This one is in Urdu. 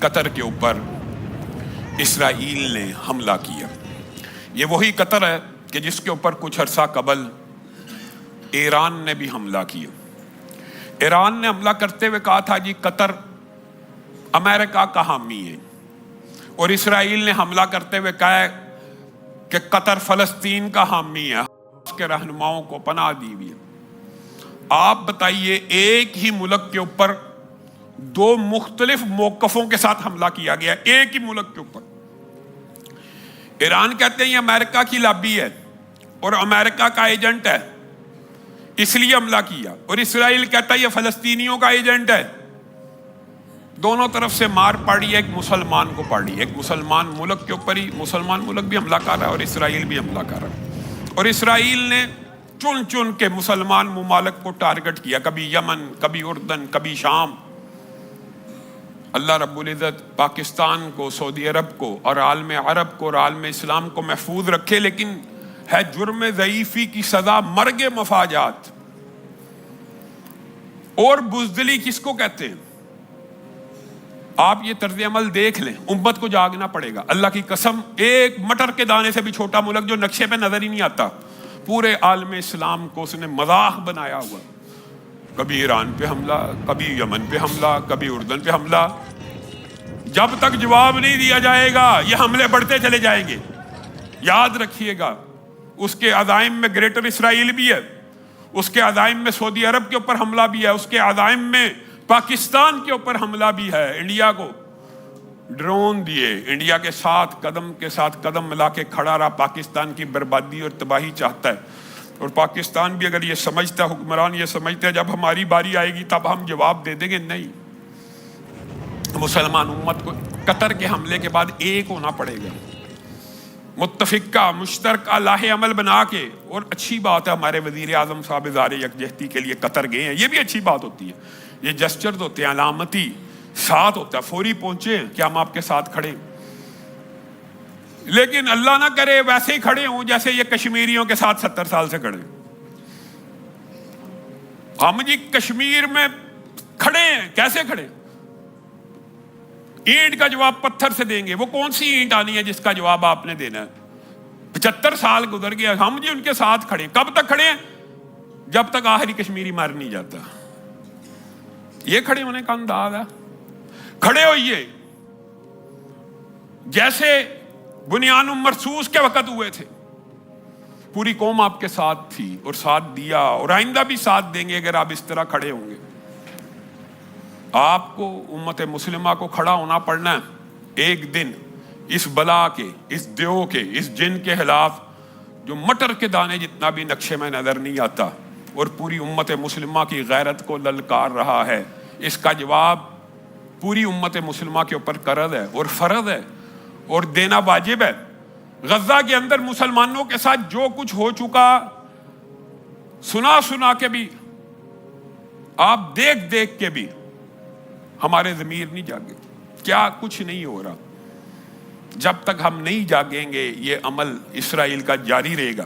قطر کے اوپر اسرائیل نے حملہ کیا۔ یہ وہی قطر ہے کہ جس کے اوپر کچھ عرصہ قبل ایران نے بھی حملہ کیا۔ ایران نے حملہ کرتے ہوئے کہا تھا جی قطر امریکہ کا حامی ہے، اور اسرائیل نے حملہ کرتے ہوئے کہا ہے کہ قطر فلسطین کا حامی ہے، اس کے رہنماؤں کو پناہ دی ہوئی ہے۔ آپ بتائیے، ایک ہی ملک کے اوپر دو مختلف موقفوں کے ساتھ حملہ کیا گیا، ایک ہی ملک کے اوپر۔ ایران کہتے ہیں یہ امریکہ کی لابی ہے اور امریکہ کا ایجنٹ ہے، اس لیے حملہ کیا، اور اسرائیل کہتا ہے یہ فلسطینیوں کا ایجنٹ ہے۔ دونوں طرف سے مار پڑی ہے، ایک مسلمان کو پڑی ہے، ایک مسلمان ملک کے اوپر ہی مسلمان ملک بھی حملہ کر رہا ہے اور اسرائیل بھی حملہ کر رہا ہے۔ اور اسرائیل نے چن چن کے مسلمان ممالک کو ٹارگٹ کیا، کبھی یمن، کبھی اردن، کبھی شام۔ اللہ رب العزت پاکستان کو، سعودی عرب کو اور عالم عرب کو اور عالم اسلام کو محفوظ رکھے، لیکن ہے جرم ضعیفی کی سزا مرگ مفاجات۔ اور بزدلی کس کو کہتے ہیں؟ آپ یہ طرز عمل دیکھ لیں، امت کو جاگنا پڑے گا۔ اللہ کی قسم، ایک مٹر کے دانے سے بھی چھوٹا ملک جو نقشے پہ نظر ہی نہیں آتا، پورے عالم اسلام کو اس نے مذاق بنایا ہوا۔ کبھی ایران پہ حملہ، کبھی یمن پہ حملہ، کبھی اردن پہ حملہ۔ جب تک جواب نہیں دیا جائے گا یہ حملے بڑھتے چلے جائیں گے۔ یاد رکھیے گا، اس کے عزائم میں گریٹر اسرائیل بھی ہے، اس کے عزائم میں سعودی عرب کے اوپر حملہ بھی ہے، اس کے عزائم میں پاکستان کے اوپر حملہ بھی ہے۔ انڈیا کو ڈرون دیے، انڈیا کے ساتھ قدم ملا کے کھڑا رہا، پاکستان کی بربادی اور تباہی چاہتا ہے۔ اور پاکستان بھی اگر یہ سمجھتا، حکمران یہ سمجھتے ہیں جب ہماری باری آئے گی تب ہم جواب دے دیں گے، نہیں۔ مسلمان امت کو قطر کے حملے کے بعد ایک ہونا پڑے گا، متفقہ مشترکہ لاہ عمل بنا کے۔ اور اچھی بات ہے ہمارے وزیر اعظم صاحب اظہار یکجہتی کے لیے قطر گئے ہیں، یہ بھی اچھی بات ہوتی ہے۔ یہ جسچرز ہوتے ہیں، علامتی ساتھ ہوتا ہے، فوری پہنچے کہ ہم آپ کے ساتھ کھڑے، لیکن اللہ نہ کرے ویسے ہی کھڑے ہوں جیسے یہ کشمیریوں کے ساتھ 70 سال سے کھڑے۔ ہم جی کشمیر میں کھڑے ہیں، کیسے کھڑے؟ اینٹ کا جواب پتھر سے دیں گے، وہ کون سی اینٹ آنی ہے جس کا جواب آپ نے دینا ہے؟ 75 سال گزر گیا، ہم جی ان کے ساتھ کھڑے۔ کب تک کھڑے ہیں؟ جب تک آخری کشمیری مر نہیں جاتا۔ یہ کھڑے ہونے کا انداز ہے۔ کھڑے ہوئیے جیسے بنیان مرصوص کے وقت ہوئے تھے، پوری قوم آپ کے ساتھ تھی اور ساتھ دیا، اور آئندہ بھی ساتھ دیں گے اگر آپ اس طرح کھڑے ہوں گے۔ آپ کو، امت مسلمہ کو کھڑا ہونا پڑنا ہے ایک دن اس بلا کے، اس دیو کے، اس جن کے خلاف جو مٹر کے دانے جتنا بھی نقشے میں نظر نہیں آتا اور پوری امت مسلمہ کی غیرت کو للکار رہا ہے۔ اس کا جواب پوری امت مسلمہ کے اوپر قرض ہے اور فرض ہے اور دینا واجب ہے۔ غزہ کے اندر مسلمانوں کے ساتھ جو کچھ ہو چکا، سنا کے بھی، آپ دیکھ کے بھی ہمارے ضمیر نہیں جاگے، کیا کچھ نہیں ہو رہا۔ جب تک ہم نہیں جاگیں گے یہ عمل اسرائیل کا جاری رہے گا۔